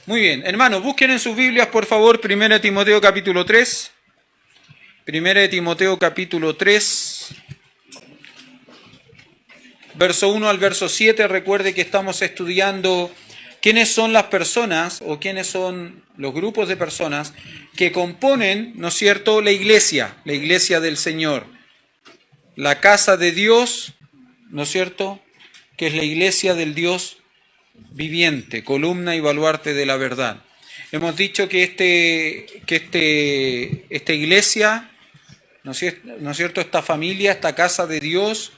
Muy bien, hermanos, busquen en sus Biblias, por favor, 1 Timoteo capítulo 3. 1 Timoteo capítulo 3, verso 1 al verso 7. Recuerde que estamos estudiando quiénes son las personas o quiénes son los grupos de personas que componen, ¿no es cierto?, la iglesia del Señor, la casa de Dios, ¿no es cierto?, que es la iglesia del Dios viviente, columna y baluarte de la verdad. Hemos dicho que esta iglesia, ¿no es cierto?, esta familia, esta casa de Dios,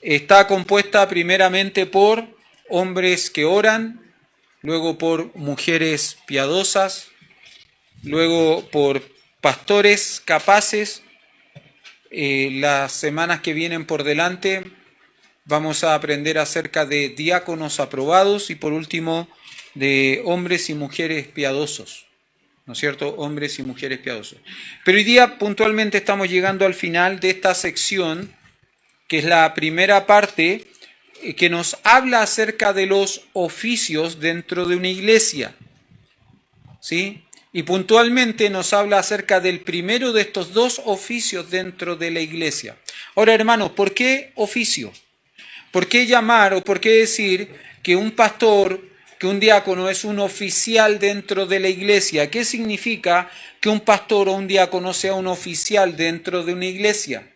está compuesta primeramente por hombres que oran, luego por mujeres piadosas, luego por pastores capaces. Las semanas que vienen por delante vamos a aprender acerca de diáconos aprobados y por último de hombres y mujeres piadosos, ¿no es cierto? Hombres y mujeres piadosos. Pero hoy día puntualmente estamos llegando al final de esta sección, que es la primera parte, que nos habla acerca de los oficios dentro de una iglesia, ¿sí? Y puntualmente nos habla acerca del primero de estos dos oficios dentro de la iglesia. Ahora, hermanos, ¿por qué oficio? ¿Por qué llamar o por qué decir que un pastor, que un diácono es un oficial dentro de la iglesia? ¿Qué significa que un pastor o un diácono sea un oficial dentro de una iglesia?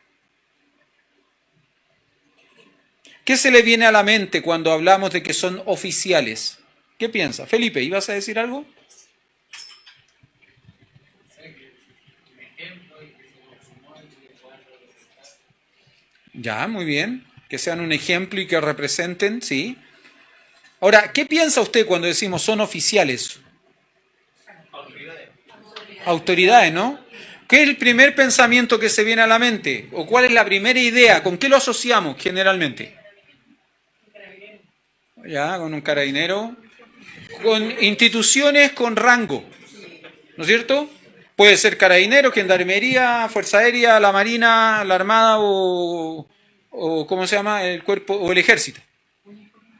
¿Qué se le viene a la mente cuando hablamos de que son oficiales? ¿Qué piensa? Felipe, ¿ibas a decir algo? Ya, muy bien. Que sean un ejemplo y que representen, sí. Ahora, ¿qué piensa usted cuando decimos son oficiales? Autoridades, ¿no? ¿Qué es el primer pensamiento que se viene a la mente? ¿O cuál es la primera idea? ¿Con qué lo asociamos generalmente? Ya, con un carabinero. Con instituciones con rango, ¿no es cierto? Puede ser carabinero, gendarmería, fuerza aérea, la marina, la armada o ¿cómo se llama? El cuerpo o el ejército.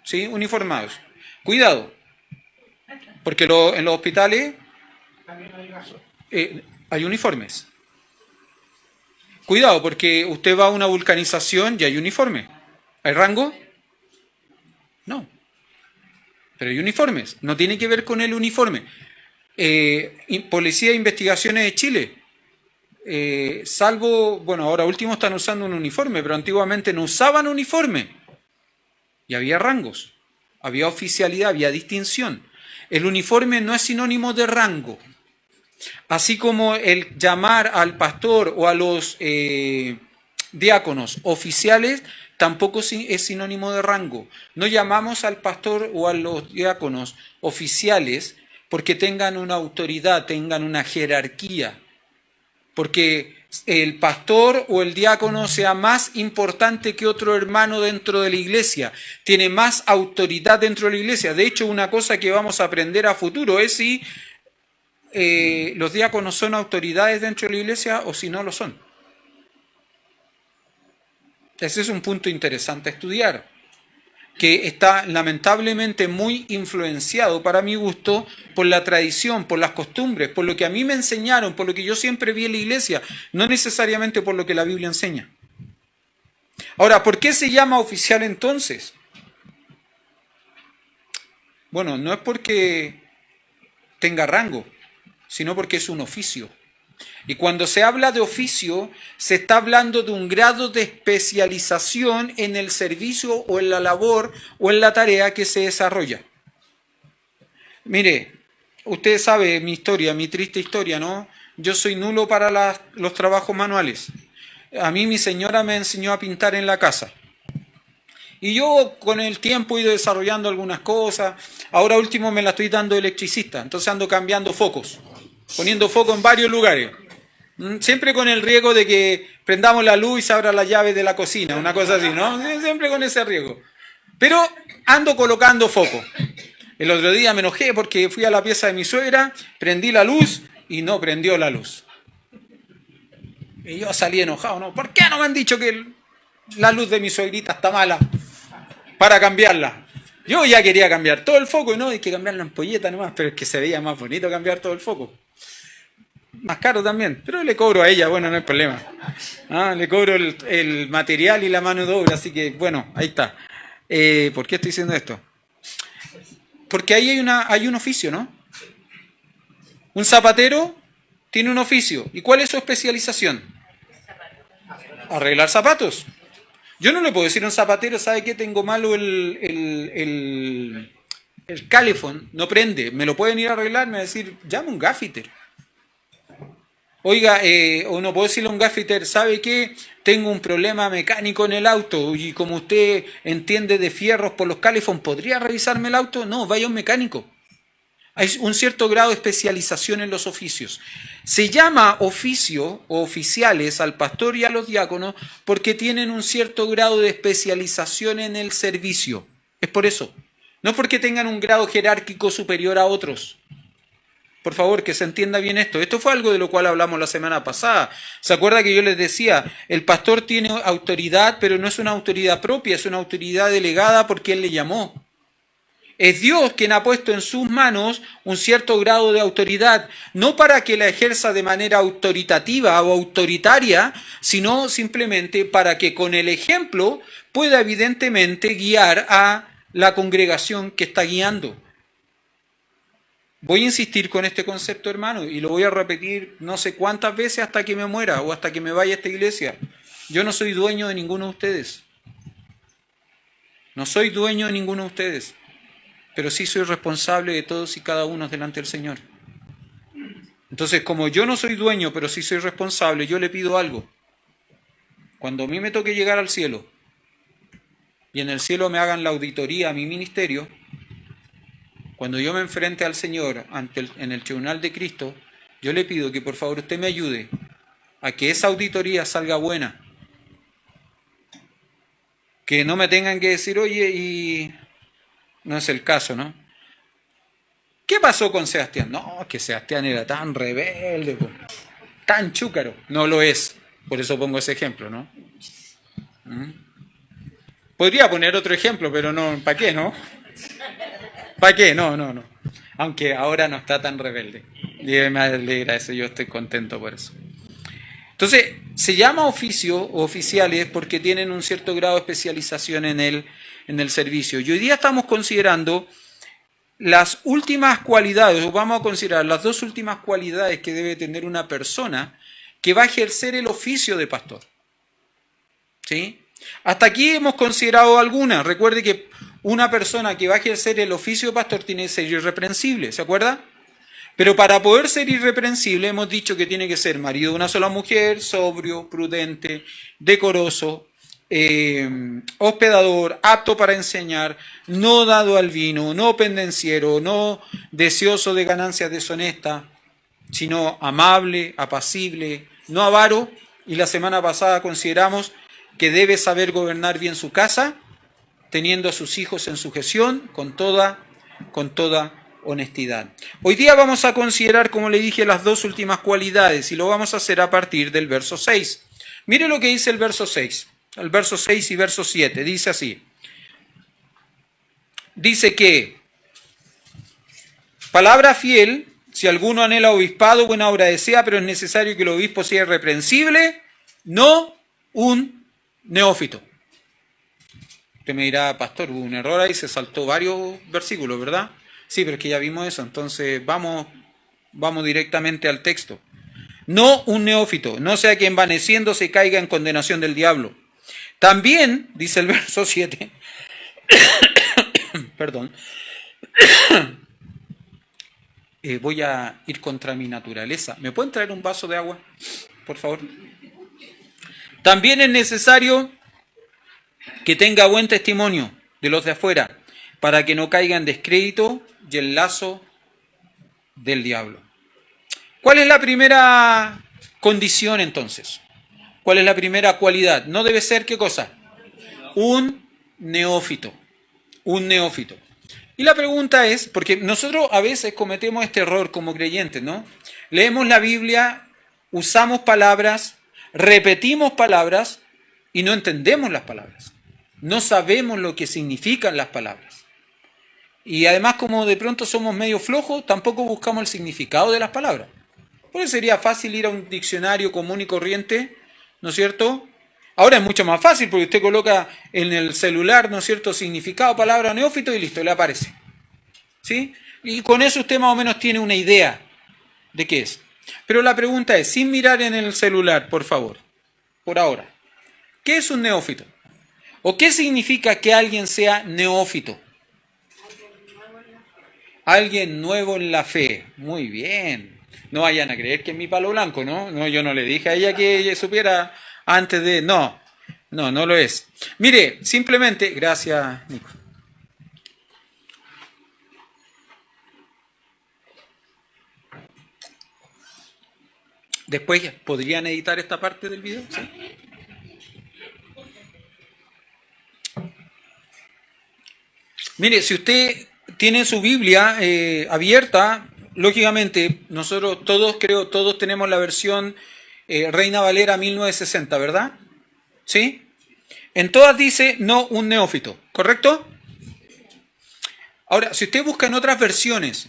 ¿Sí? Uniformados. Cuidado, porque en los hospitales hay uniformes. Cuidado, porque usted va a una vulcanización y hay uniforme. ¿Hay rango? No. Pero hay uniformes. No tiene que ver con el uniforme. Policía de Investigaciones de Chile. Salvo, bueno, ahora último están usando un uniforme, pero antiguamente no usaban uniforme. Y había rangos, había oficialidad, había distinción. El uniforme no es sinónimo de rango. Así como el llamar al pastor o a los diáconos oficiales tampoco es sinónimo de rango. No llamamos al pastor o a los diáconos oficiales porque tengan una autoridad, tengan una jerarquía. Porque el pastor o el diácono sea más importante que otro hermano dentro de la iglesia, tiene más autoridad dentro de la iglesia. De hecho, una cosa que vamos a aprender a futuro es si los diáconos son autoridades dentro de la iglesia o si no lo son. Ese es un punto interesante a estudiar, que está lamentablemente muy influenciado, para mi gusto, por la tradición, por las costumbres, por lo que a mí me enseñaron, por lo que yo siempre vi en la iglesia, no necesariamente por lo que la Biblia enseña. Ahora, ¿por qué se llama oficial entonces? Bueno, no es porque tenga rango, sino porque es un oficio. Y cuando se habla de oficio, se está hablando de un grado de especialización en el servicio o en la labor o en la tarea que se desarrolla. Mire, usted sabe mi historia, mi triste historia, ¿no? Yo soy nulo para los trabajos manuales. A mí mi señora me enseñó a pintar en la casa. Y yo con el tiempo he ido desarrollando algunas cosas. Ahora último me la estoy dando electricista, entonces ando cambiando focos, poniendo foco en varios lugares. Siempre con el riesgo de que prendamos la luz y se abra la llave de la cocina, una cosa así, ¿no? Siempre con ese riesgo. Pero ando colocando foco. El otro día me enojé porque fui a la pieza de mi suegra, prendí la luz y no prendió la luz. Y yo salí enojado, ¿no? ¿Por qué no me han dicho que la luz de mi suegrita está mala para cambiarla? Yo ya quería cambiar todo el foco, y no, hay que cambiar la ampolleta nomás, pero es que se veía más bonito cambiar todo el foco. Más caro también, pero le cobro a ella, bueno, no hay problema. Le cobro el material y la mano de obra, así que bueno, ahí está. ¿Por qué estoy diciendo esto? Porque ahí hay un oficio, ¿no? Un zapatero tiene un oficio. ¿Y cuál es su especialización? Arreglar zapatos. Yo no le puedo decir a un zapatero, ¿sabe qué? Tengo malo el calefón, no prende. ¿Me lo pueden ir a arreglar? Me va a decir, llame un gaffiter. Oiga, o no puedo decirle a un gaffiter, ¿sabe qué? Tengo un problema mecánico en el auto y como usted entiende de fierros por los calefón, ¿podría revisarme el auto? No, vaya a un mecánico. Hay un cierto grado de especialización en los oficios. Se llama oficio o oficiales al pastor y a los diáconos porque tienen un cierto grado de especialización en el servicio. Es por eso. No porque tengan un grado jerárquico superior a otros. Por favor, que se entienda bien esto. Esto fue algo de lo cual hablamos la semana pasada. ¿Se acuerda que yo les decía? El pastor tiene autoridad, pero no es una autoridad propia, es una autoridad delegada porque él le llamó. Es Dios quien ha puesto en sus manos un cierto grado de autoridad, no para que la ejerza de manera autoritativa o autoritaria, sino simplemente para que con el ejemplo pueda evidentemente guiar a la congregación que está guiando. Voy a insistir con este concepto, hermano, y lo voy a repetir no sé cuántas veces hasta que me muera o hasta que me vaya a esta iglesia. Yo no soy dueño de ninguno de ustedes. No soy dueño de ninguno de ustedes. Pero sí soy responsable de todos y cada uno delante del Señor. Entonces, como yo no soy dueño, pero sí soy responsable, yo le pido algo. Cuando a mí me toque llegar al cielo, y en el cielo me hagan la auditoría a mi ministerio, cuando yo me enfrente al Señor en el tribunal de Cristo, yo le pido que por favor usted me ayude a que esa auditoría salga buena. Que no me tengan que decir, oye, y... No es el caso, ¿no? ¿Qué pasó con Sebastián? No, que Sebastián era tan rebelde, tan chúcaro. No lo es. Por eso pongo ese ejemplo, ¿no? Podría poner otro ejemplo, pero no, ¿para qué, no? ¿Para qué? No. Aunque ahora no está tan rebelde. Y me alegra eso, yo estoy contento por eso. Entonces, se llama oficio o oficiales porque tienen un cierto grado de especialización en el servicio. Y hoy día estamos considerando las últimas cualidades, o vamos a considerar las dos últimas cualidades que debe tener una persona que va a ejercer el oficio de pastor. ¿Sí? Hasta aquí hemos considerado algunas. Recuerde que una persona que va a ejercer el oficio de pastor tiene que ser irreprensible, ¿se acuerda? Pero para poder ser irreprensible hemos dicho que tiene que ser marido de una sola mujer, sobrio, prudente, decoroso, hospedador, apto para enseñar, no dado al vino, no pendenciero, no deseoso de ganancias deshonestas, sino amable, apacible, no avaro. Y la semana pasada consideramos que debe saber gobernar bien su casa, teniendo a sus hijos en sujeción, con toda honestidad. Hoy día vamos a considerar, como le dije, las dos últimas cualidades y lo vamos a hacer a partir del verso 6. Mire lo que dice el verso 6. El verso 6 y verso 7. Dice así. Dice que, palabra fiel, si alguno anhela obispado, buena obra desea, pero es necesario que el obispo sea irreprensible, no un neófito. Usted me dirá, pastor, hubo un error ahí, se saltó varios versículos, ¿verdad? Sí, pero es que ya vimos eso, entonces vamos directamente al texto. No un neófito, no sea que envaneciéndose caiga en condenación del diablo. También, dice el verso 7, perdón, voy a ir contra mi naturaleza. ¿Me pueden traer un vaso de agua, por favor? También es necesario que tenga buen testimonio de los de afuera, para que no caiga en descrédito y el lazo del diablo. ¿Cuál es la primera condición entonces? ¿Cuál es la primera cualidad? No debe ser, ¿qué cosa? Un neófito. Un neófito. Y la pregunta es, porque nosotros a veces cometemos este error como creyentes, ¿no? Leemos la Biblia, usamos palabras, repetimos palabras y no entendemos las palabras. No sabemos lo que significan las palabras. Y además, como de pronto somos medio flojos, tampoco buscamos el significado de las palabras. Por eso sería fácil ir a un diccionario común y corriente, ¿no es cierto? Ahora es mucho más fácil porque usted coloca en el celular, ¿no es cierto?, significado, palabra, neófito y listo, le aparece. ¿Sí? Y con eso usted más o menos tiene una idea de qué es. Pero la pregunta es, sin mirar en el celular, por favor, por ahora, ¿qué es un neófito? ¿O qué significa que alguien sea neófito? Alguien nuevo en la fe. Muy bien. No vayan a creer que es mi palo blanco, ¿no? No, yo no le dije a ella que ella supiera antes de... No, no lo es. Mire, simplemente... Gracias, Nico. Después, ¿podrían editar esta parte del video? ¿Sí? Mire, si usted tiene su Biblia abierta, lógicamente, nosotros todos, creo, todos tenemos la versión Reina Valera 1960, ¿verdad? ¿Sí? En todas dice no un neófito, ¿correcto? Ahora, si usted busca en otras versiones,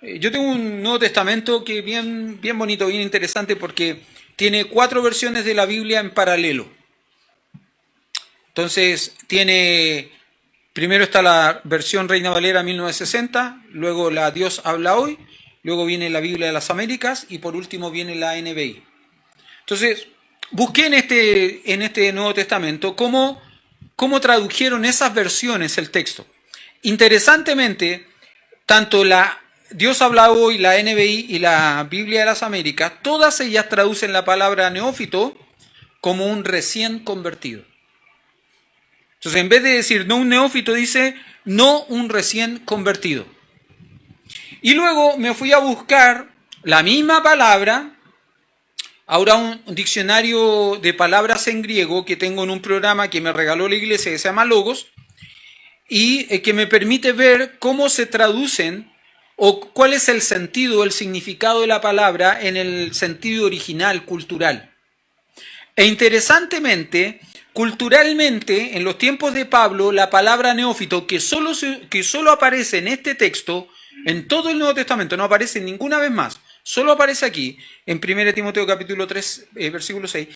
yo tengo un Nuevo Testamento que es bien bonito, bien interesante, porque tiene 4 versiones de la Biblia en paralelo. Entonces, primero está la versión Reina Valera 1960, luego la Dios habla hoy, luego viene la Biblia de las Américas y por último viene la NBI. Entonces, busqué en este Nuevo Testamento cómo tradujeron esas versiones el texto. Interesantemente, tanto la Dios habla hoy, la NBI y la Biblia de las Américas, todas ellas traducen la palabra neófito como un recién convertido. Entonces, en vez de decir no un neófito, dice no un recién convertido. Y luego me fui a buscar la misma palabra, ahora un diccionario de palabras en griego que tengo en un programa que me regaló la iglesia que se llama Logos, y que me permite ver cómo se traducen o cuál es el sentido, el significado de la palabra en el sentido original, cultural. E interesantemente, culturalmente, en los tiempos de Pablo, la palabra neófito, que solo aparece en este texto, en todo el Nuevo Testamento, no aparece ninguna vez más, solo aparece aquí, en 1 Timoteo capítulo 3, versículo 6,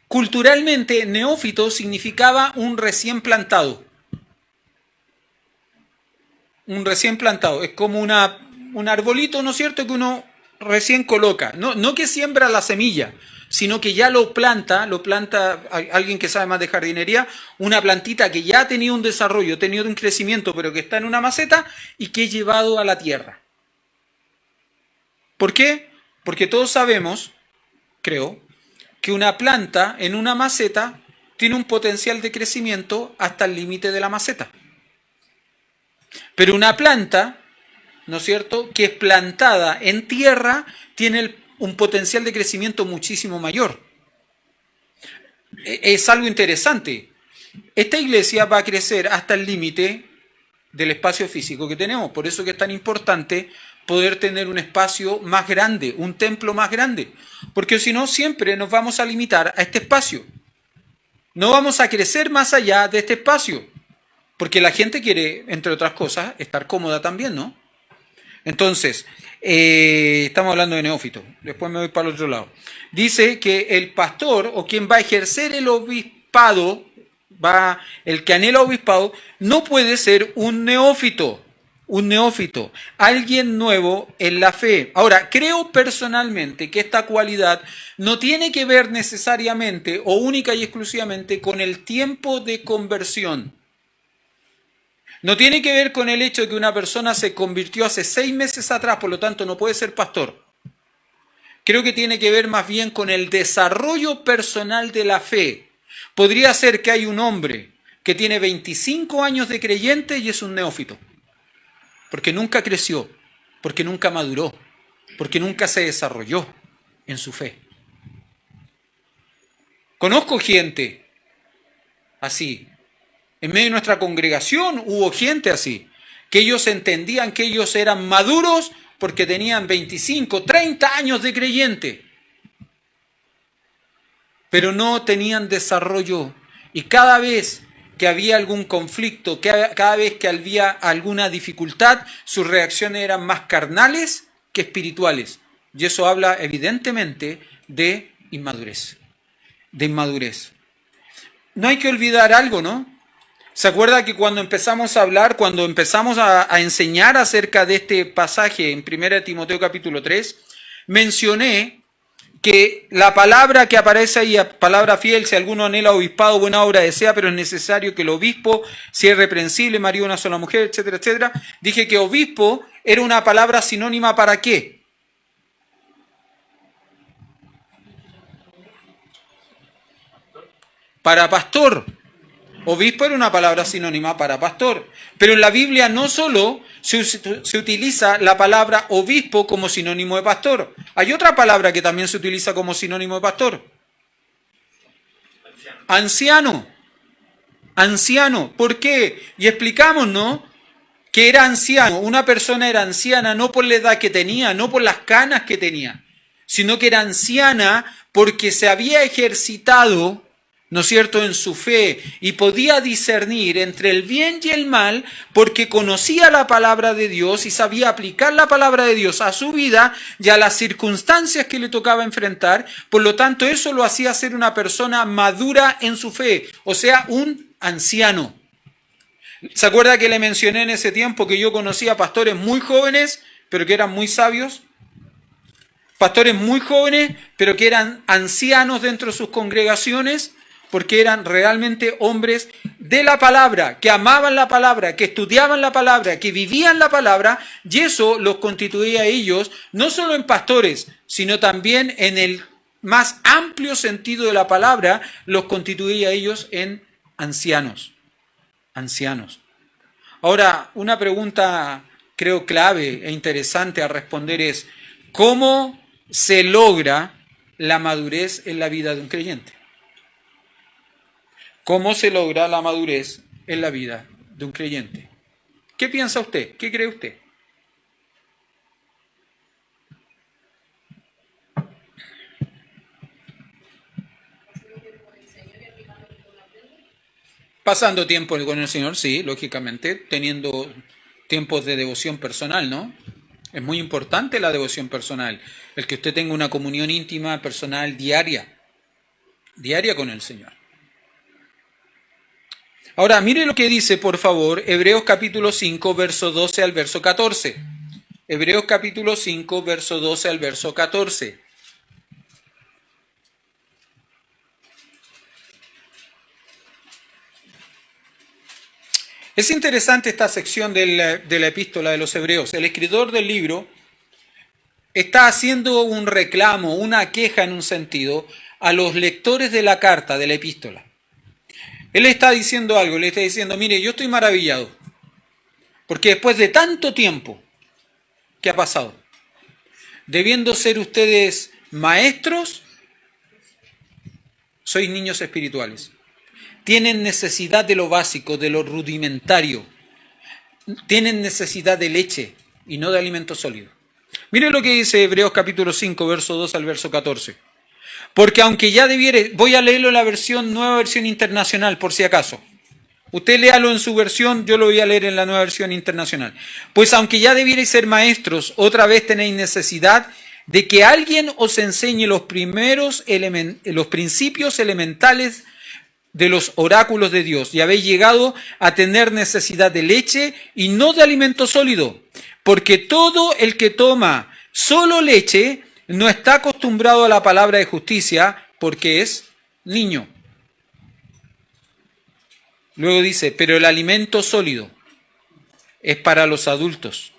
culturalmente, neófito significaba un recién plantado. Un recién plantado, es como un arbolito, ¿no es cierto?, que uno recién coloca, no que siembra la semilla, sino que ya lo planta alguien que sabe más de jardinería, una plantita que ya ha tenido un desarrollo, ha tenido un crecimiento, pero que está en una maceta y que es llevado a la tierra. ¿Por qué? Porque todos sabemos, creo, que una planta en una maceta tiene un potencial de crecimiento hasta el límite de la maceta. Pero una planta, ¿no es cierto?, que es plantada en tierra, tiene un potencial de crecimiento muchísimo mayor. Es algo interesante. Esta iglesia va a crecer hasta el límite del espacio físico que tenemos. Por eso que es tan importante poder tener un espacio más grande, un templo más grande. Porque si no, siempre nos vamos a limitar a este espacio. No vamos a crecer más allá de este espacio. Porque la gente quiere, entre otras cosas, estar cómoda también, ¿no? Entonces, estamos hablando de neófito. Después me voy para el otro lado. Dice que el pastor o quien va a ejercer el obispado, el que anhela obispado, no puede ser un neófito. Un neófito, alguien nuevo en la fe. Ahora, creo personalmente que esta cualidad no tiene que ver necesariamente o única y exclusivamente con el tiempo de conversión. No tiene que ver con el hecho de que una persona se convirtió hace 6 meses atrás, por lo tanto no puede ser pastor. Creo que tiene que ver más bien con el desarrollo personal de la fe. Podría ser que hay un hombre que tiene 25 años de creyente y es un neófito, porque nunca creció, porque nunca maduró, porque nunca se desarrolló en su fe. Conozco gente así. En medio de nuestra congregación hubo gente así, que ellos entendían que ellos eran maduros porque tenían 25, 30 años de creyente, pero no tenían desarrollo y cada vez que había algún conflicto, que cada vez que había alguna dificultad, sus reacciones eran más carnales que espirituales. Y eso habla evidentemente de inmadurez. De inmadurez. No hay que olvidar algo, ¿no? ¿Se acuerda que cuando empezamos a hablar, cuando empezamos a enseñar acerca de este pasaje en 1 Timoteo capítulo 3, mencioné que la palabra que aparece ahí, palabra fiel, si alguno anhela obispado, buena obra desea, pero es necesario que el obispo, si es reprensible, marido de una sola mujer, etcétera, etcétera. Dije que obispo era una palabra sinónima ¿para qué? Para pastor. Obispo era una palabra sinónima para pastor. Pero en la Biblia no solo se utiliza la palabra obispo como sinónimo de pastor. Hay otra palabra que también se utiliza como sinónimo de pastor. Anciano. Anciano. ¿Por qué? Y explicamos, ¿no? Que era anciano. Una persona era anciana no por la edad que tenía, no por las canas que tenía, sino que era anciana porque se había ejercitado, ¿no es cierto?, en su fe, y podía discernir entre el bien y el mal porque conocía la palabra de Dios y sabía aplicar la palabra de Dios a su vida y a las circunstancias que le tocaba enfrentar. Por lo tanto, eso lo hacía ser una persona madura en su fe, o sea, un anciano. ¿Se acuerda que le mencioné en ese tiempo que yo conocía pastores muy jóvenes, pero que eran muy sabios? Pastores muy jóvenes, pero que eran ancianos dentro de sus congregaciones, porque eran realmente hombres de la palabra, que amaban la palabra, que estudiaban la palabra, que vivían la palabra, y eso los constituía a ellos no solo en pastores, sino también en el más amplio sentido de la palabra, los constituía a ellos en ancianos. Ancianos. Ahora, una pregunta creo clave e interesante a responder es, ¿cómo se logra la madurez en la vida de un creyente? ¿Cómo se logra la madurez en la vida de un creyente? ¿Qué piensa usted? ¿Qué cree usted? Pasando tiempo con el Señor, sí, lógicamente, teniendo tiempos de devoción personal, ¿no? Es muy importante la devoción personal, el que usted tenga una comunión íntima, personal, diaria con el Señor. Ahora, mire lo que dice, por favor, Hebreos capítulo 5, verso 12 al verso 14. Hebreos capítulo 5, verso 12 al verso 14. Es interesante esta sección de la epístola de los Hebreos. El escritor del libro está haciendo un reclamo, una queja en un sentido, a los lectores de la carta, de la epístola. Él está diciendo algo, le está diciendo, mire, yo estoy maravillado, porque después de tanto tiempo que ha pasado, debiendo ser ustedes maestros, sois niños espirituales. Tienen necesidad de lo básico, de lo rudimentario. Tienen necesidad de leche y no de alimento sólido. Mire lo que dice Hebreos capítulo 5, verso 2 al verso 14. Porque aunque ya debiere, voy a leerlo en la nueva versión internacional, por si acaso. Usted léalo en su versión, yo lo voy a leer en la nueva versión internacional. Pues aunque ya debierais ser maestros, otra vez tenéis necesidad de que alguien os enseñe los principios elementales de los oráculos de Dios, y habéis llegado a tener necesidad de leche y no de alimento sólido, porque todo el que toma solo leche no está acostumbrado a la palabra de justicia, porque es niño. Luego dice, pero el alimento sólido es para los adultos,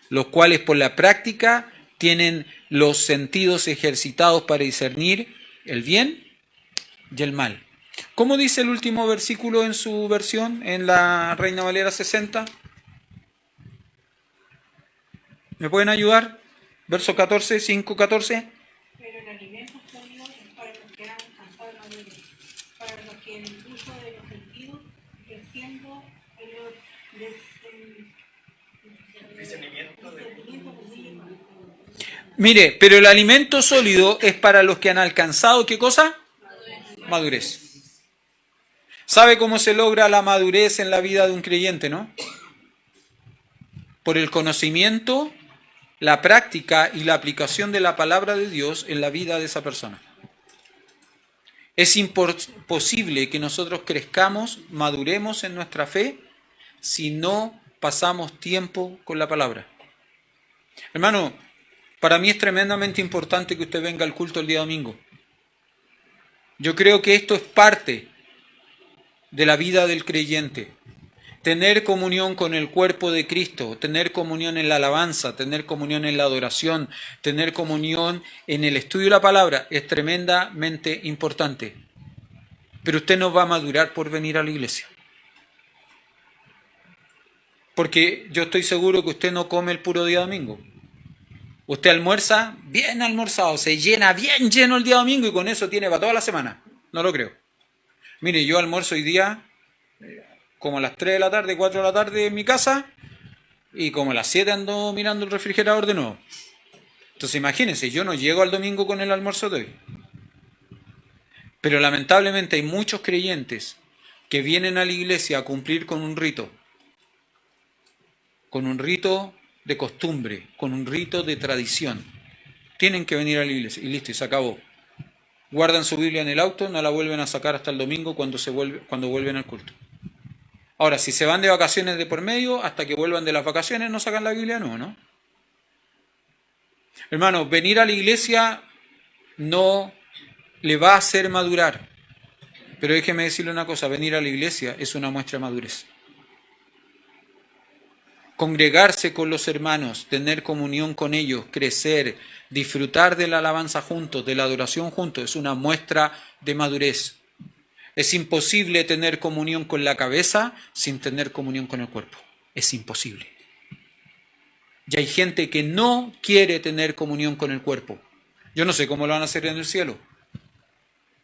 los cuales por la práctica tienen los sentidos ejercitados para discernir el bien y el mal. ¿Cómo dice el último versículo en su versión, en la Reina Valera 60? ¿Me pueden ayudar? Verso 14, 5, 14. Pero el alimento sólido es para los que han alcanzado la madurez, para los que en el uso de los sentidos, creciendo en los discernimiento de Mire, pero el alimento sólido es para los que han alcanzado, ¿qué cosa? Madurez. ¿Sabe cómo se logra la madurez en la vida de un creyente, no? Por el conocimiento, la práctica y la aplicación de la palabra de Dios en la vida de esa persona. Es imposible que nosotros crezcamos, maduremos en nuestra fe si no pasamos tiempo con la palabra. Hermano, para mí es tremendamente importante que usted venga al culto el día domingo. Yo creo que esto es parte de la vida del creyente. Tener comunión con el cuerpo de Cristo, tener comunión en la alabanza, tener comunión en la adoración, tener comunión en el estudio de la palabra es tremendamente importante. Pero usted no va a madurar por venir a la iglesia. Porque yo estoy seguro que usted no come el puro día domingo. Usted almuerza bien almorzado, se llena bien lleno el día domingo y con eso tiene para toda la semana. No lo creo. Mire, yo almuerzo hoy día como a las 3 de la tarde, 4 de la tarde en mi casa y como a las 7 ando mirando el refrigerador de nuevo. Entonces imagínense, yo no llego al domingo con el almuerzo de hoy. Pero lamentablemente hay muchos creyentes que vienen a la iglesia a cumplir con un rito de costumbre, con un rito de tradición. Tienen que venir a la iglesia y listo, y se acabó. Guardan su Biblia en el auto, no la vuelven a sacar hasta el domingo cuando vuelven al culto. Ahora, si se van de vacaciones de por medio, hasta que vuelvan de las vacaciones no sacan la Biblia, no. Hermano, venir a la iglesia no le va a hacer madurar. Pero déjeme decirle una cosa, venir a la iglesia es una muestra de madurez. Congregarse con los hermanos, tener comunión con ellos, crecer, disfrutar de la alabanza juntos, de la adoración juntos, es una muestra de madurez. Es imposible tener comunión con la cabeza sin tener comunión con el cuerpo. Es imposible. Y hay gente que no quiere tener comunión con el cuerpo. Yo no sé cómo lo van a hacer en el cielo.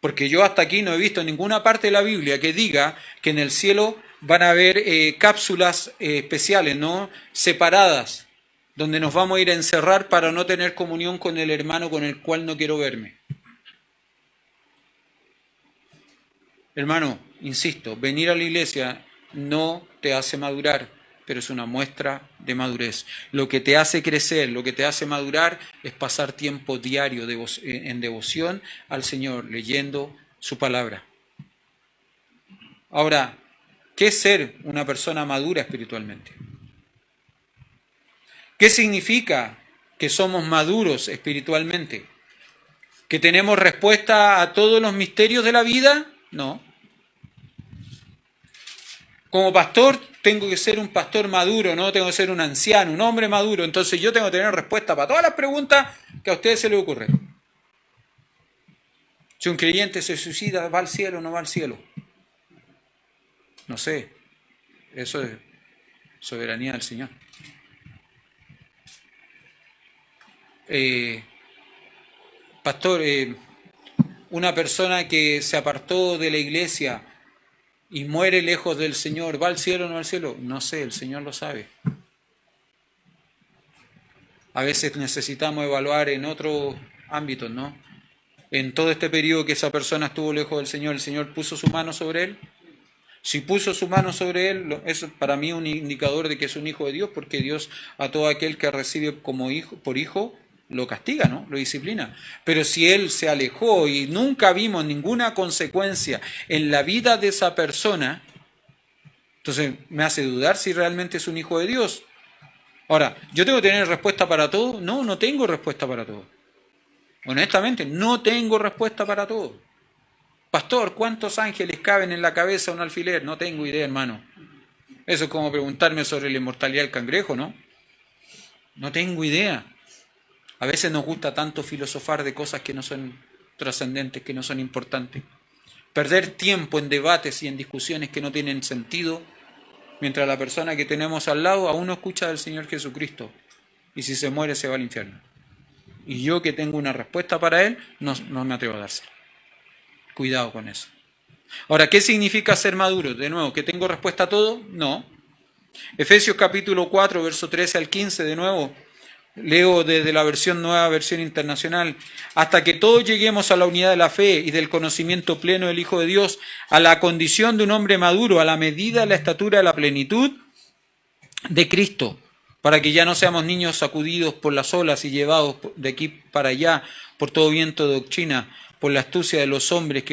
Porque yo hasta aquí no he visto en ninguna parte de la Biblia que diga que en el cielo van a haber cápsulas especiales, ¿no? Separadas, donde nos vamos a ir a encerrar para no tener comunión con el hermano con el cual no quiero verme. Hermano, insisto, venir a la iglesia no te hace madurar, pero es una muestra de madurez. Lo que te hace crecer, lo que te hace madurar es pasar tiempo diario en devoción al Señor, leyendo su palabra. Ahora, ¿qué es ser una persona madura espiritualmente? ¿Qué significa que somos maduros espiritualmente? ¿Que tenemos respuesta a todos los misterios de la vida? No. Como pastor tengo que ser un pastor maduro, no tengo que ser un anciano, un hombre maduro. Entonces yo tengo que tener respuesta para todas las preguntas que a ustedes se les ocurren. Si un creyente se suicida, ¿va al cielo o no va al cielo? No sé. Eso es soberanía del Señor. Pastor, una persona que se apartó de la iglesia y muere lejos del Señor, ¿va al cielo o no va al cielo? No sé, el Señor lo sabe. A veces necesitamos evaluar en otros ámbitos, ¿no? En todo este periodo que esa persona estuvo lejos del Señor, ¿el Señor puso su mano sobre él? Si puso su mano sobre él, eso para mí es un indicador de que es un hijo de Dios, porque Dios a todo aquel que recibe como hijo, por hijo, lo castiga, ¿no? Lo disciplina. Pero si él se alejó y nunca vimos ninguna consecuencia en la vida de esa persona, entonces me hace dudar si realmente es un hijo de Dios. Ahora, ¿yo tengo que tener respuesta para todo? No, no tengo respuesta para todo. Honestamente, no tengo respuesta para todo. Pastor, ¿cuántos ángeles caben en la cabeza de un alfiler? No tengo idea, hermano. Eso es como preguntarme sobre la inmortalidad del cangrejo, ¿no? No tengo idea. A veces nos gusta tanto filosofar de cosas que no son trascendentes, que no son importantes. Perder tiempo en debates y en discusiones que no tienen sentido, mientras la persona que tenemos al lado aún no escucha del Señor Jesucristo. Y si se muere se va al infierno. Y yo que tengo una respuesta para él, no me atrevo a dársela. Cuidado con eso. Ahora, ¿qué significa ser maduro? De nuevo, ¿que tengo respuesta a todo? No. Efesios capítulo 4, verso 13 al 15, de nuevo. Leo desde la nueva versión internacional. Hasta que todos lleguemos a la unidad de la fe y del conocimiento pleno del Hijo de Dios, a la condición de un hombre maduro, a la medida de la estatura de la plenitud de Cristo, para que ya no seamos niños sacudidos por las olas y llevados de aquí para allá por todo viento de doctrina, por la astucia de los hombres,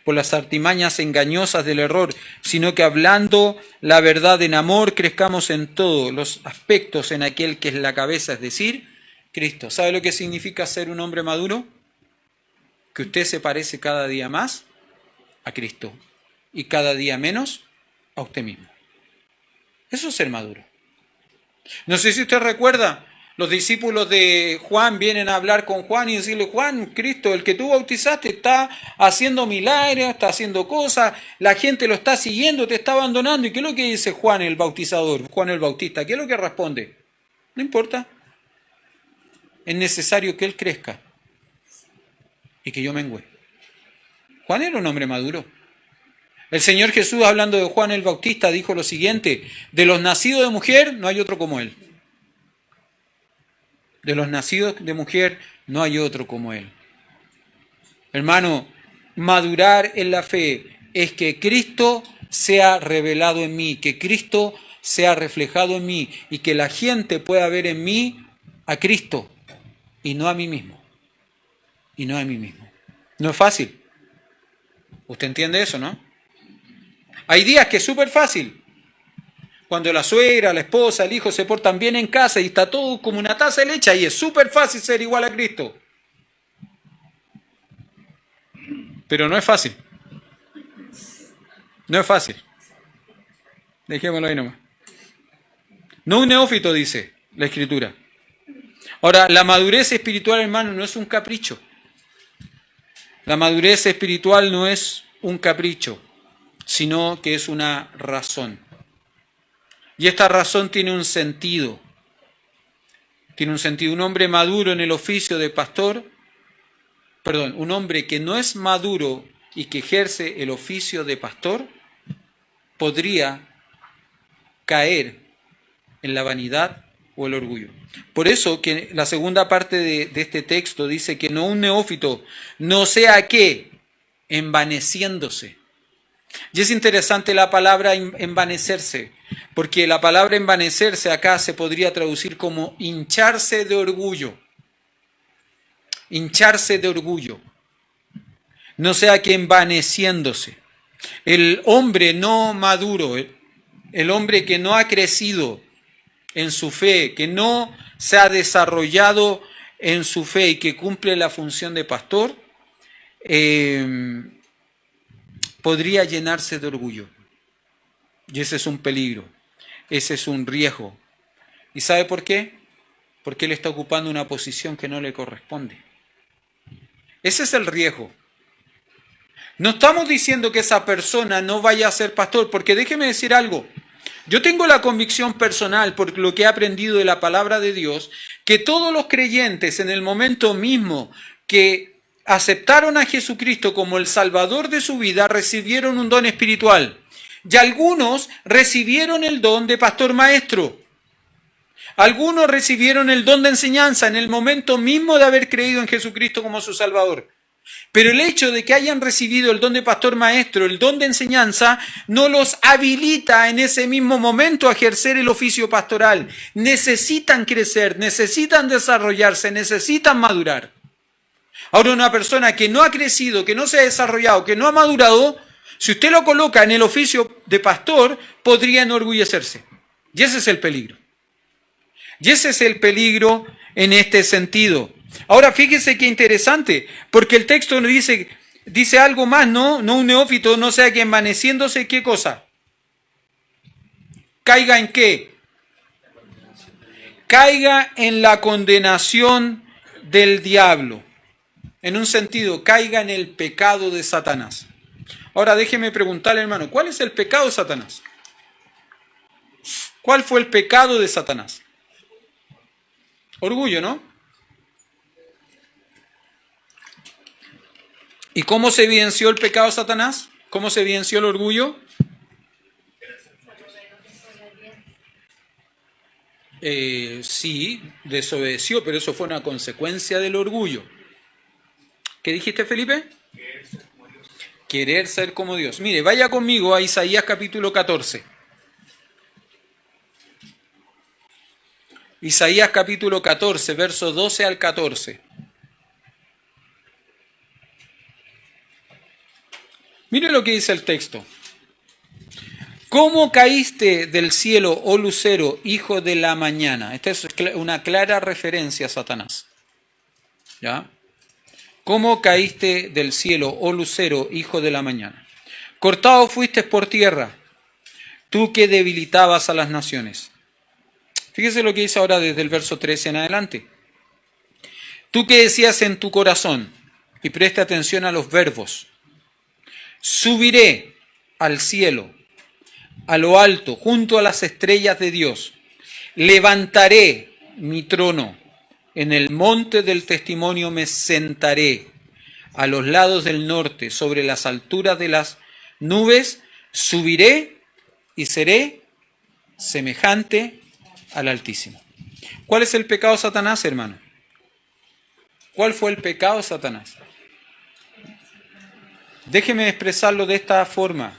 por las artimañas engañosas del error, sino que hablando la verdad en amor, crezcamos en todos los aspectos en aquel que es la cabeza, es decir, Cristo. ¿Sabe lo que significa ser un hombre maduro? Que usted se parece cada día más a Cristo y cada día menos a usted mismo. Eso es ser maduro. No sé si usted recuerda, los discípulos de Juan vienen a hablar con Juan y decirle: Juan, Cristo, el que tú bautizaste, está haciendo milagros, está haciendo cosas, la gente lo está siguiendo, te está abandonando. ¿Y qué es lo que dice Juan el bautizador, Juan el Bautista? ¿Qué es lo que responde? No importa. Es necesario que él crezca y que yo mengüe. Juan era un hombre maduro. El Señor Jesús, hablando de Juan el Bautista, dijo lo siguiente: de los nacidos de mujer no hay otro como él. De los nacidos de mujer no hay otro como él. Hermano, madurar en la fe es que Cristo sea revelado en mí, que Cristo sea reflejado en mí y que la gente pueda ver en mí a Cristo y no a mí mismo. Y no a mí mismo. No es fácil. ¿Usted entiende eso, no? Hay días que es súper fácil. Cuando la suegra, la esposa, el hijo se portan bien en casa y está todo como una taza de leche, y es súper fácil ser igual a Cristo. Pero no es fácil. No es fácil. Dejémoslo ahí nomás. No un neófito, dice la Escritura. Ahora, la madurez espiritual, hermano, no es un capricho. La madurez espiritual no es un capricho, sino que es una razón. Y esta razón tiene un sentido. Tiene un sentido. Un hombre maduro en el oficio de pastor, un hombre que no es maduro y que ejerce el oficio de pastor, podría caer en la vanidad o el orgullo. Por eso que la segunda parte de este texto dice que no un neófito, no sea que envaneciéndose. Y es interesante la palabra envanecerse, porque la palabra envanecerse acá se podría traducir como hincharse de orgullo. Hincharse de orgullo. No sea que envaneciéndose. El hombre no maduro, el hombre que no ha crecido en su fe, que no se ha desarrollado en su fe y que cumple la función de pastor, podría llenarse de orgullo. Y ese es un peligro, ese es un riesgo. ¿Y sabe por qué? Porque él está ocupando una posición que no le corresponde. Ese es el riesgo. No estamos diciendo que esa persona no vaya a ser pastor, porque déjeme decir algo. Yo tengo la convicción personal, por lo que he aprendido de la palabra de Dios, que todos los creyentes en el momento mismo que aceptaron a Jesucristo como el Salvador de su vida, recibieron un don espiritual. Y algunos recibieron el don de pastor maestro. Algunos recibieron el don de enseñanza en el momento mismo de haber creído en Jesucristo como su Salvador. Pero el hecho de que hayan recibido el don de pastor maestro, el don de enseñanza, no los habilita en ese mismo momento a ejercer el oficio pastoral. Necesitan crecer, necesitan desarrollarse, necesitan madurar. Ahora, una persona que no ha crecido, que no se ha desarrollado, que no ha madurado, si usted lo coloca en el oficio de pastor, podría enorgullecerse. Y ese es el peligro. Y ese es el peligro en este sentido. Ahora, fíjese qué interesante, porque el texto dice algo más, ¿no? No un neófito, no sea que envaneciéndose, ¿qué cosa? ¿Caiga en qué? Caiga en la condenación del diablo. En un sentido, caiga en el pecado de Satanás. Ahora déjeme preguntarle, hermano, ¿cuál es el pecado de Satanás? ¿Cuál fue el pecado de Satanás? Orgullo, ¿no? ¿Y cómo se evidenció el pecado de Satanás? ¿Cómo se evidenció el orgullo? Sí, desobedeció, pero eso fue una consecuencia del orgullo. ¿Qué dijiste, Felipe? Querer ser como Dios. Mire, vaya conmigo a Isaías capítulo 14. Isaías capítulo 14, versos 12 al 14. Mire lo que dice el texto. ¿Cómo caíste del cielo, oh lucero, hijo de la mañana? Esta es una clara referencia a Satanás. ¿Ya? ¿Cómo caíste del cielo, oh lucero, hijo de la mañana? Cortado fuiste por tierra, tú que debilitabas a las naciones. Fíjese lo que dice ahora desde el verso 13 en adelante. Tú que decías en tu corazón, y preste atención a los verbos, subiré al cielo, a lo alto, junto a las estrellas de Dios. Levantaré mi trono. En el monte del testimonio me sentaré. A los lados del norte, sobre las alturas de las nubes, subiré y seré semejante al Altísimo. ¿Cuál es el pecado de Satanás, hermano? ¿Cuál fue el pecado de Satanás? Déjeme expresarlo de esta forma.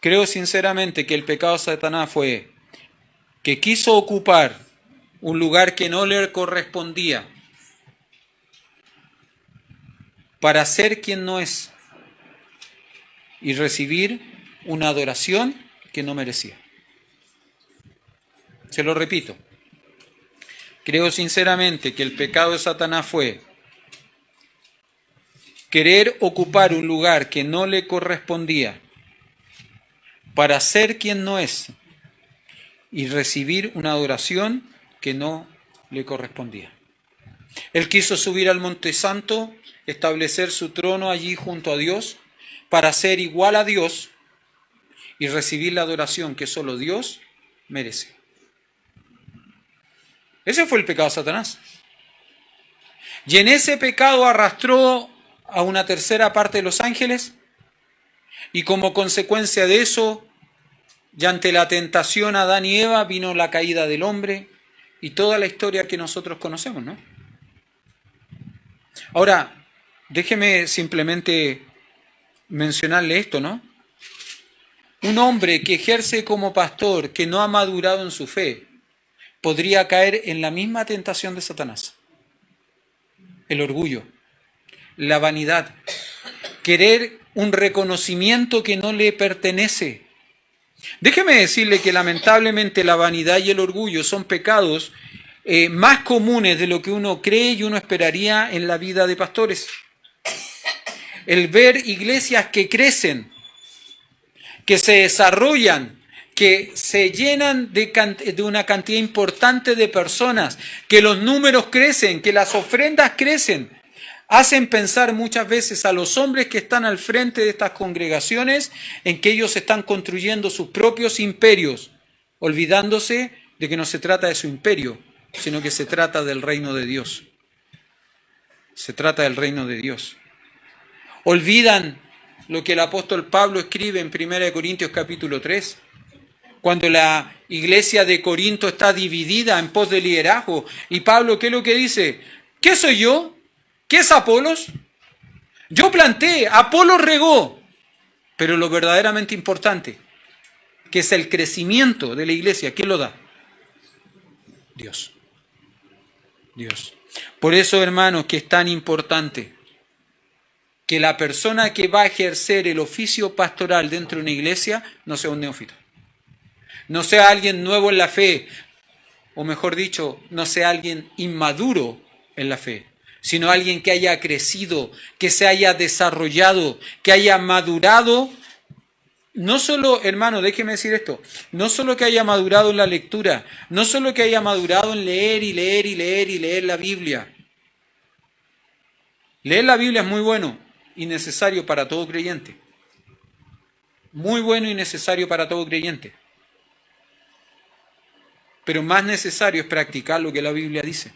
Creo sinceramente que el pecado de Satanás fue que quiso ocupar un lugar que no le correspondía para ser quien no es y recibir una adoración que no merecía. Se lo repito. Creo sinceramente que el pecado de Satanás fue querer ocupar un lugar que no le correspondía para ser quien no es y recibir una adoración que no le correspondía. Él quiso subir al Monte Santo, establecer su trono allí junto a Dios, para ser igual a Dios y recibir la adoración que solo Dios merece. Ese fue el pecado de Satanás. Y en ese pecado arrastró a una tercera parte de los ángeles, y como consecuencia de eso, y ante la tentación a Adán y Eva, vino la caída del hombre y toda la historia que nosotros conocemos, ¿no? Ahora, déjeme simplemente mencionarle esto, ¿no? Un hombre que ejerce como pastor, que no ha madurado en su fe, podría caer en la misma tentación de Satanás. El orgullo, la vanidad, querer un reconocimiento que no le pertenece. Déjeme decirle que lamentablemente la vanidad y el orgullo son pecados más comunes de lo que uno cree y uno esperaría en la vida de pastores. El ver iglesias que crecen, que se desarrollan, que se llenan de una cantidad importante de personas, que los números crecen, que las ofrendas crecen, hacen pensar muchas veces a los hombres que están al frente de estas congregaciones en que ellos están construyendo sus propios imperios, olvidándose de que no se trata de su imperio, sino que se trata del reino de Dios. Se trata del reino de Dios. Olvidan lo que el apóstol Pablo escribe en 1 Corintios capítulo 3, cuando la iglesia de Corinto está dividida en pos de liderazgo. Y Pablo, ¿qué es lo que dice? ¿Qué soy yo? ¿Qué es Apolos? Yo planté, Apolos regó. Pero lo verdaderamente importante, que es el crecimiento de la iglesia, ¿quién lo da? Dios. Dios. Por eso, hermanos, que es tan importante que la persona que va a ejercer el oficio pastoral dentro de una iglesia no sea un neófito. No sea alguien nuevo en la fe, o mejor dicho, no sea alguien inmaduro en la fe, sino alguien que haya crecido, que se haya desarrollado, que haya madurado. No solo, hermano, déjeme decir esto, no solo que haya madurado en la lectura, no solo que haya madurado en leer y leer y leer y leer la Biblia. Leer la Biblia es muy bueno y necesario para todo creyente. Muy bueno y necesario para todo creyente. Pero más necesario es practicar lo que la Biblia dice.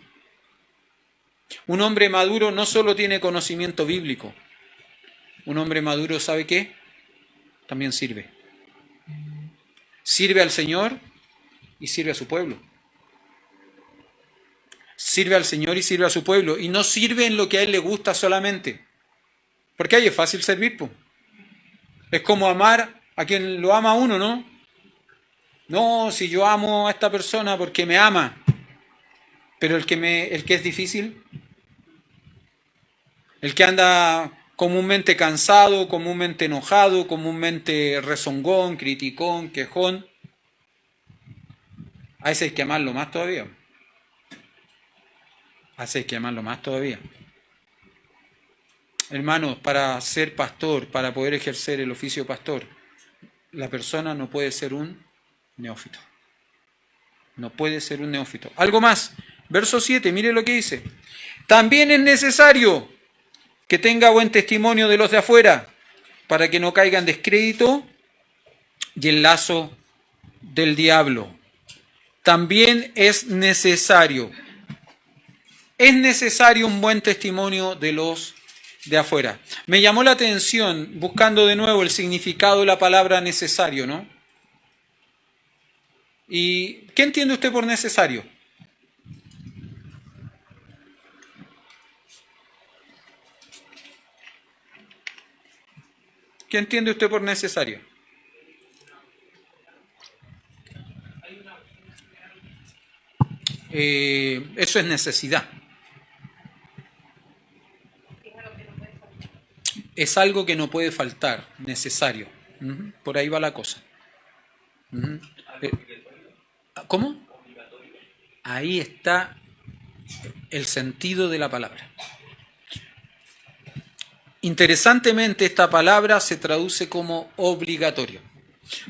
Un hombre maduro no solo tiene conocimiento bíblico. Un hombre maduro, ¿sabe qué? También sirve. Sirve al Señor y sirve a su pueblo. sirve al Señor y sirve a su pueblo, y no sirve en lo que a Él le gusta solamente. Porque ahí es fácil servir, po. Es como amar a quien lo ama a uno, ¿no? No, si yo amo a esta persona porque me ama, pero el que es difícil, el que anda comúnmente cansado, comúnmente enojado, comúnmente rezongón, criticón, quejón, a ese hay que amarlo más todavía. A ese hay que amarlo más todavía. Hermanos, para ser pastor, para poder ejercer el oficio de pastor, la persona no puede ser un neófito. No puede ser un neófito. Algo más. Verso 7, mire lo que dice. También es necesario que tenga buen testimonio de los de afuera, para que no caiga en descrédito y el lazo del diablo. También es necesario un buen testimonio de los de afuera. Me llamó la atención, buscando de nuevo el significado de la palabra necesario, ¿no? ¿Y qué entiende usted por necesario? ¿Qué entiende usted por necesario? Eso es necesidad. Es algo que no puede faltar, necesario. Por ahí va la cosa. ¿Cómo? Ahí está el sentido de la palabra. Interesantemente, esta palabra se traduce como obligatorio.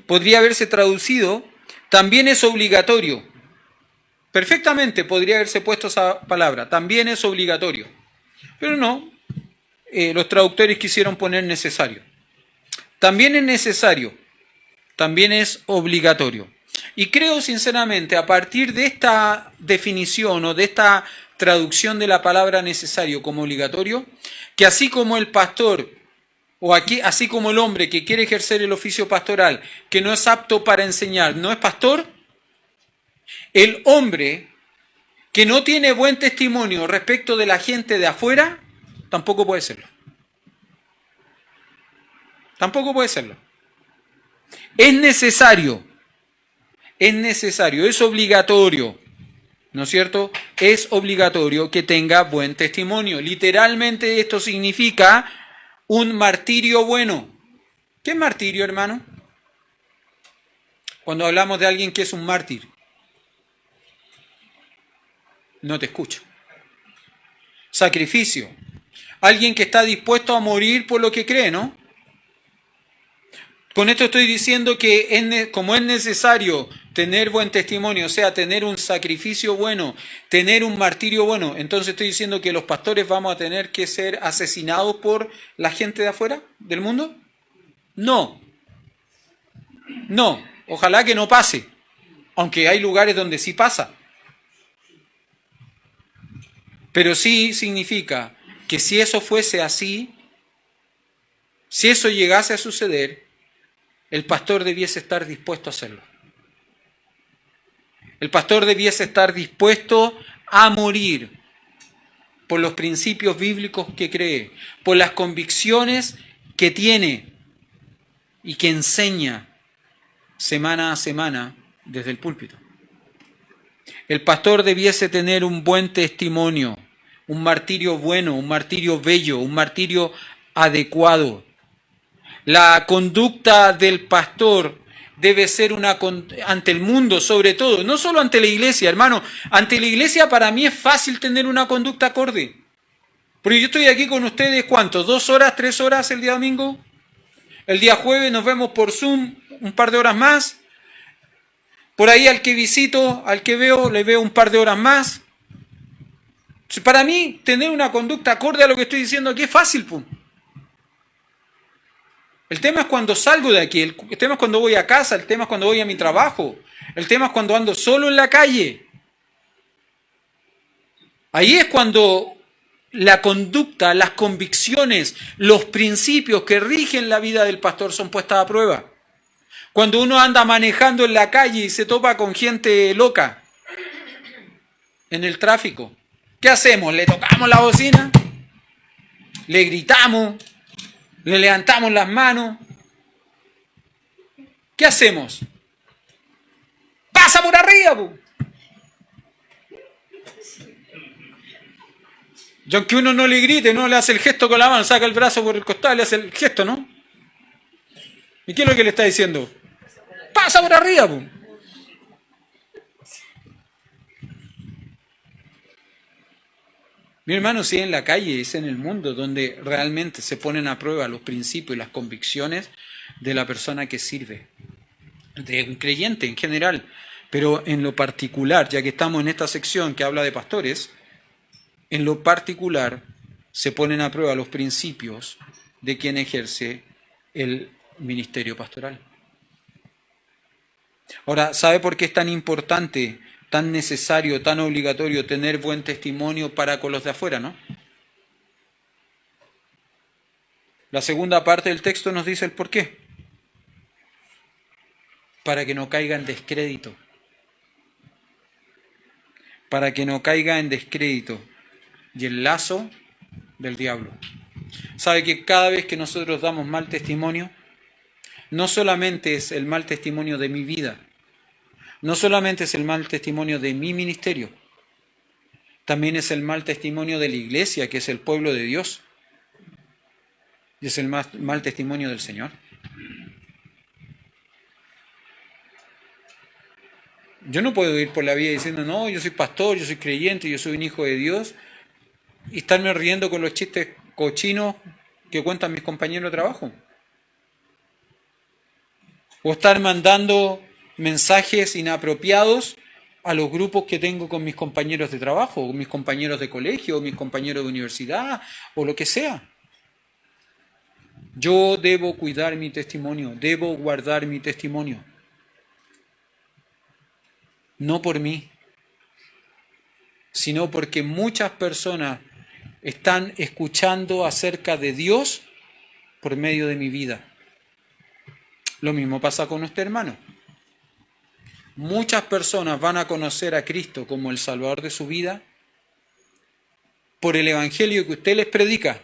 Podría haberse traducido, también es obligatorio. Perfectamente podría haberse puesto esa palabra, también es obligatorio. Pero no, los traductores quisieron poner necesario. También es necesario, también es obligatorio. Y creo sinceramente, a partir de esta definición o de esta traducción de la palabra necesario como obligatorio, que así como el pastor, o aquí, así como el hombre que quiere ejercer el oficio pastoral, que no es apto para enseñar, no es pastor, el hombre que no tiene buen testimonio respecto de la gente de afuera, tampoco puede serlo. Tampoco puede serlo. Es necesario, es obligatorio, ¿no es cierto? Es obligatorio que tenga buen testimonio. Literalmente esto significa un martirio bueno. ¿Qué es martirio, hermano? Cuando hablamos de alguien que es un mártir. No te escucho. Sacrificio. Alguien que está dispuesto a morir por lo que cree, ¿no? Con esto estoy diciendo que como es necesario tener buen testimonio, o sea, tener un sacrificio bueno, tener un martirio bueno, entonces estoy diciendo que los pastores vamos a tener que ser asesinados por la gente de afuera, del mundo. No, ojalá que no pase, aunque hay lugares donde sí pasa. Pero sí significa que si eso fuese así, si eso llegase a suceder, el pastor debiese estar dispuesto a hacerlo. El pastor debiese estar dispuesto a morir por los principios bíblicos que cree, por las convicciones que tiene y que enseña semana a semana desde el púlpito. El pastor debiese tener un buen testimonio, un martirio bueno, un martirio bello, un martirio adecuado. La conducta del pastor debe ser ante el mundo, sobre todo, no solo ante la iglesia, hermano. Ante la iglesia para mí es fácil tener una conducta acorde. Porque yo estoy aquí con ustedes, ¿cuánto? ¿2 horas, 3 horas el día domingo? El día jueves nos vemos por Zoom un par de horas más. Por ahí al que visito, al que veo, le veo un par de horas más. Para mí, tener una conducta acorde a lo que estoy diciendo aquí es fácil, pum. El tema es cuando salgo de aquí, el tema es cuando voy a casa, el tema es cuando voy a mi trabajo, el tema es cuando ando solo en la calle. Ahí es cuando la conducta, las convicciones, los principios que rigen la vida del pastor son puestas a prueba. Cuando uno anda manejando en la calle y se topa con gente loca en el tráfico, ¿Qué hacemos? ¿Le tocamos la bocina? ¿Le gritamos? ¿Le levantamos las manos? ¿Qué hacemos? ¡Pasa por arriba, po! Y aunque uno no le grite, no le hace el gesto con la mano, saca el brazo por el costado, le hace el gesto, ¿no? ¿Y qué es lo que le está diciendo? ¡Pasa por arriba, po! Mi hermano, si en la calle, es en el mundo donde realmente se ponen a prueba los principios y las convicciones de la persona que sirve, de un creyente en general, pero en lo particular, ya que estamos en esta sección que habla de pastores, en lo particular se ponen a prueba los principios de quien ejerce el ministerio pastoral. Ahora, ¿sabe por qué es tan importante, tan necesario, tan obligatorio tener buen testimonio para con los de afuera, no? La segunda parte del texto nos dice el por qué. Para que no caiga en descrédito. Para que no caiga en descrédito y el lazo del diablo. ¿Sabe que cada vez que nosotros damos mal testimonio, no solamente es el mal testimonio de mi vida, no solamente es el mal testimonio de mi ministerio, también es el mal testimonio de la iglesia, que es el pueblo de Dios, y es el mal testimonio del Señor? Yo no puedo ir por la vida diciendo, no, yo soy pastor, yo soy creyente, yo soy un hijo de Dios, y estarme riendo con los chistes cochinos que cuentan mis compañeros de trabajo. O estar mandando mensajes inapropiados a los grupos que tengo con mis compañeros de trabajo, o mis compañeros de colegio, o mis compañeros de universidad, o lo que sea. Yo debo cuidar mi testimonio, debo guardar mi testimonio. No por mí, sino porque muchas personas están escuchando acerca de Dios por medio de mi vida. Lo mismo pasa con usted, hermano. Muchas personas van a conocer a Cristo como el Salvador de su vida por el Evangelio que usted les predica,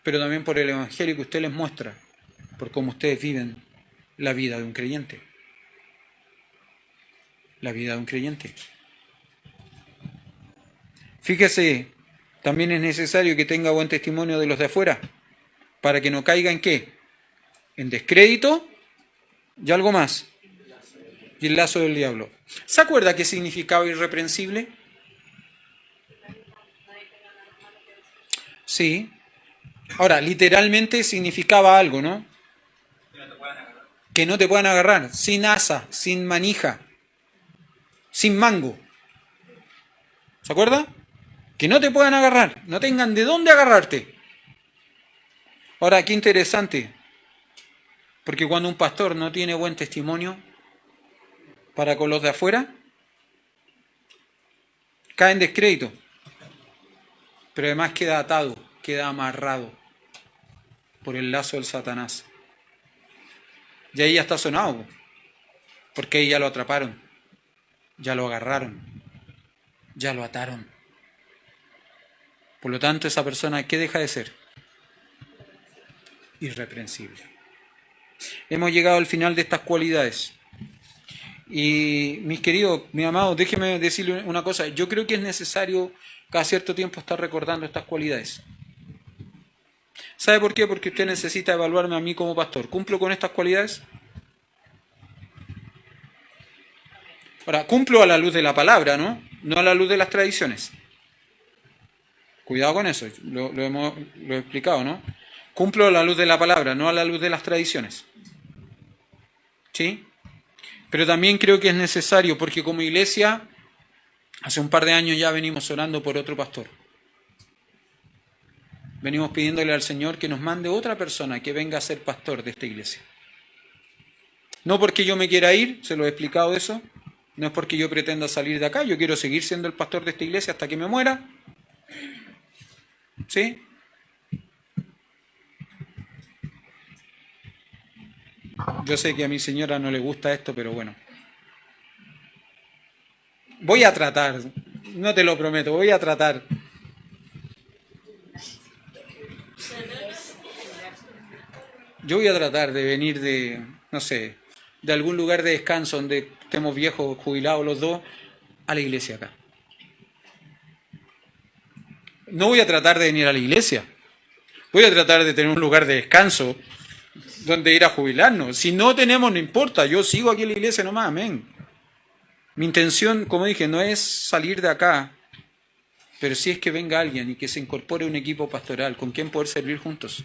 pero también por el Evangelio que usted les muestra, por cómo ustedes viven la vida de un creyente. La vida de un creyente. Fíjese, también es necesario que tenga buen testimonio de los de afuera, para que no caiga en ¿qué? En descrédito y algo más. Y el lazo del diablo. ¿Se acuerda qué significaba irreprensible? Sí. Ahora, literalmente significaba algo, ¿no? Que no te puedan agarrar, sin asa, sin manija, sin mango. ¿Se acuerda? Que no te puedan agarrar, no tengan de dónde agarrarte. Ahora, qué interesante, porque cuando un pastor no tiene buen testimonio para con los de afuera, cae en descrédito, pero además queda atado, queda amarrado por el lazo del Satanás. Y ahí ya está sonado, porque ahí ya lo atraparon, ya lo agarraron, ya lo ataron. Por lo tanto, esa persona, ¿qué deja de ser? Irreprensible. Hemos llegado al final de estas cualidades. Y mis queridos, mis amados, déjenme decirle una cosa. Yo creo que es necesario cada cierto tiempo estar recordando estas cualidades. ¿Sabe por qué? Porque usted necesita evaluarme a mí como pastor. ¿Cumplo con estas cualidades? Ahora, cumplo a la luz de la palabra, ¿no? No a la luz de las tradiciones. Cuidado con eso, lo he explicado, ¿no? Cumplo a la luz de la palabra, no a la luz de las tradiciones. ¿Sí? Pero también creo que es necesario, porque como iglesia, hace un par de años ya venimos orando por otro pastor. Venimos pidiéndole al Señor que nos mande otra persona que venga a ser pastor de esta iglesia. No porque yo me quiera ir, se lo he explicado eso, no es porque yo pretenda salir de acá, yo quiero seguir siendo el pastor de esta iglesia hasta que me muera. ¿Sí? Yo sé que a mi señora no le gusta esto, pero bueno. Voy a tratar No te lo prometo, voy a tratar. Yo voy a tratar de venir de, no sé, de algún lugar de descanso donde estemos viejos, jubilados los dos, a la iglesia acá. No voy a tratar de venir a la iglesia. Voy a tratar de tener un lugar de descanso donde ir a jubilarnos. Si no tenemos, no importa. Yo sigo aquí en la iglesia nomás, amén. Mi intención, como dije, no es salir de acá, pero sí es que venga alguien y que se incorpore un equipo pastoral con quien poder servir juntos.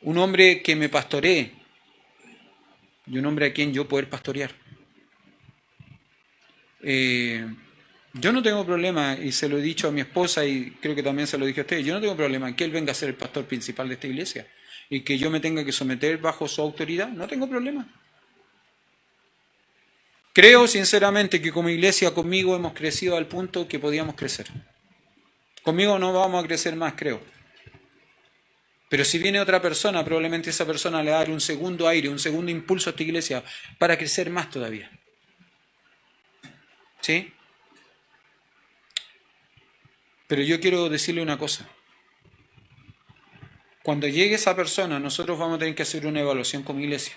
Un hombre que me pastoree y un hombre a quien yo poder pastorear. Yo no tengo problema, y se lo he dicho a mi esposa y creo que también se lo dije a ustedes, yo no tengo problema en que él venga a ser el pastor principal de esta iglesia y que yo me tenga que someter bajo su autoridad, no tengo problema. Creo sinceramente que como iglesia conmigo hemos crecido al punto que podíamos crecer. Conmigo no vamos a crecer más, creo. Pero si viene otra persona, probablemente esa persona le va a dar un segundo aire, un segundo impulso a esta iglesia para crecer más todavía. ¿Sí? Pero yo quiero decirle una cosa. Cuando llegue esa persona, nosotros vamos a tener que hacer una evaluación como iglesia.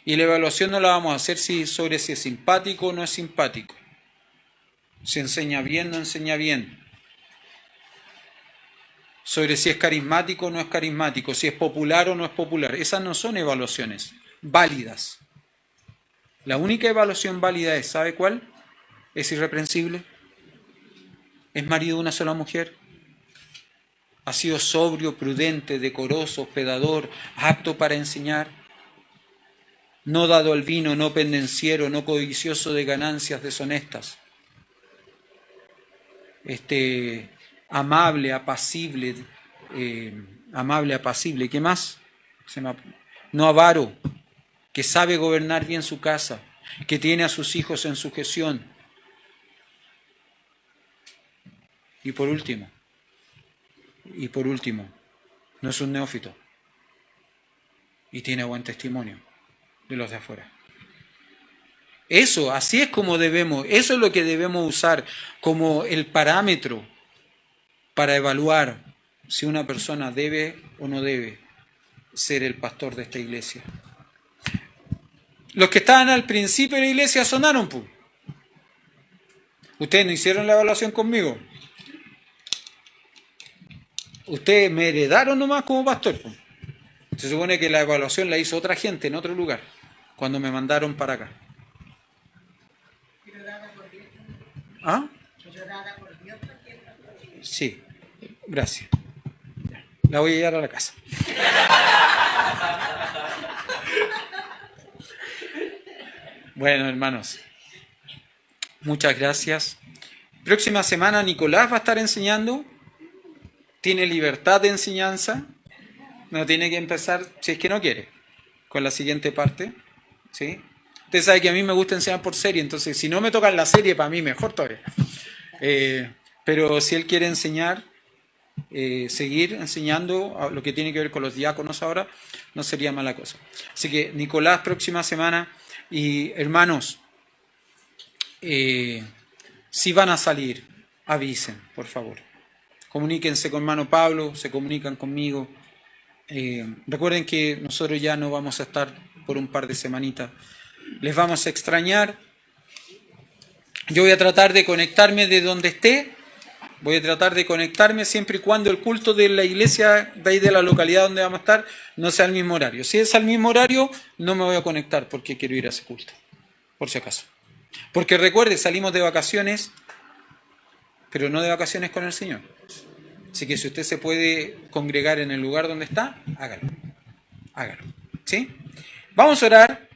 Y la evaluación no la vamos a hacer sobre si es simpático o no es simpático. Si enseña bien o no enseña bien. Sobre si es carismático o no es carismático. Si es popular o no es popular. Esas no son evaluaciones válidas. La única evaluación válida es, ¿sabe cuál? Es irreprensible. ¿Es marido de una sola mujer? ¿Ha sido sobrio, prudente, decoroso, hospedador, apto para enseñar? No dado al vino, no pendenciero, no codicioso de ganancias deshonestas. Amable, apacible, ¿qué más? No avaro, que sabe gobernar bien su casa, que tiene a sus hijos en sujeción. Y por último, no es un neófito y tiene buen testimonio de los de afuera. Eso, así es como debemos, eso es lo que debemos usar como el parámetro para evaluar si una persona debe o no debe ser el pastor de esta iglesia. Los que estaban al principio de la iglesia sonaron, pues. Ustedes no hicieron la evaluación conmigo. Ustedes me heredaron nomás como pastor. Se supone que la evaluación la hizo otra gente en otro lugar, cuando me mandaron para acá. ¿Ah? Sí, gracias. La voy a llevar a la casa. Bueno, hermanos, muchas gracias. Próxima semana Nicolás va a estar enseñando. Tiene libertad de enseñanza. No tiene que empezar, si es que no quiere, con la siguiente parte. ¿Sí? Usted sabe que a mí me gusta enseñar por serie, entonces si no me tocan la serie, para mí mejor todavía. Pero si él quiere enseñar, seguir enseñando lo que tiene que ver con los diáconos ahora, no sería mala cosa. Así que Nicolás, próxima semana. Y hermanos, si van a salir, avisen, por favor. Comuníquense con hermano Pablo, se comunican conmigo. Recuerden que nosotros ya no vamos a estar por un par de semanitas. Les vamos a extrañar. Yo voy a tratar de conectarme de donde esté. Voy a tratar de conectarme siempre y cuando el culto de la iglesia de ahí de la localidad donde vamos a estar no sea al mismo horario. Si es al mismo horario, no me voy a conectar porque quiero ir a ese culto, por si acaso. Porque recuerde, salimos de vacaciones, pero no de vacaciones con el Señor. Así que si usted se puede congregar en el lugar donde está, hágalo. Hágalo. ¿Sí? Vamos a orar.